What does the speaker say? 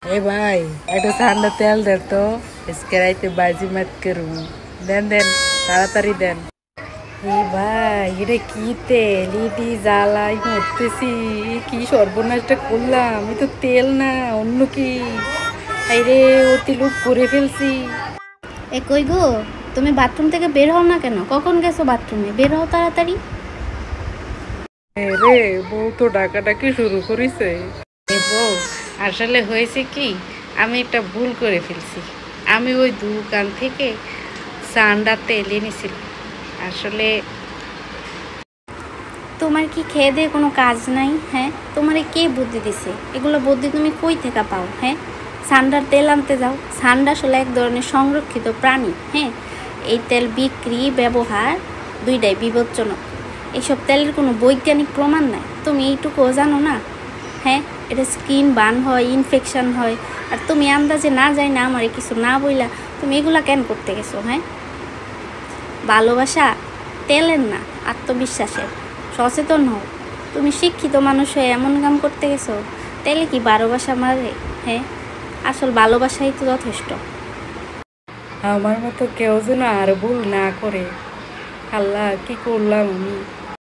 ए भाई একটু ঠান্ডা তেল দে তো আজকে রাইতে বাজি মাত করব দেন দেন তাড়াতাড়ি দেন। এই ভাই এটা কি তেল ইদি জ্বালাই মরতেছি, কি সর্বনাশটা করলাম, আমি তো তেল না অন্য কি, আইরে অতি লোক করে ফেলছি। এ কই গো, তুমি বাথরুম থেকে বের হও না কেন? কখন গেছো বাথরুমে? বের হও তাড়াতাড়ি। রে বউ তো ডাকাডাকি শুরু করেছে। এ বউ, আসলে হয়েছে কি, আমি একটা ভুল করে ফেলছি। আমি ওই দোকান থেকে সান্ডা তেল এনেছিলাম। আসলে তোমার কি খেয়ে দিয়ে কোনো কাজ নাই? হ্যাঁ, তোমারে কে বুদ্ধি দিছে? এগুলো বুদ্ধি তুমি কই থেকে পাও? হ্যাঁ, সান্ডার তেল আনতে যাও। সান্ডা আসলে এক ধরনের সংরক্ষিত প্রাণী। হ্যাঁ, এই তেল বিক্রি ব্যবহার দুইটাই বিপজ্জনক। এইসব তেলের কোনো বৈজ্ঞানিক প্রমাণ নাই, তুমি এইটুকুও জানো না? হ্যাঁ, এটা স্কিন বার্ন হয়, ইনফেকশন হয়, আর তুমি আন্দাজে না যাই না আমারে কিছু না বইলা তুমি এগুলা কেন করতে গেছো? হ্যাঁ, ভালোবাসা তেলের না, আত্মবিশ্বাসের। সচেতন হও। তুমি শিক্ষিত মানুষ হয়ে এমন কাম করতে গেছো, তেলে কি ভালোবাসা মারে? হ্যাঁ, আসল ভালোবাসাই তো যথেষ্ট। আমার মতো কেউ যেন আর ভুল না করে। আল্লাহ, কি করলাম আমি।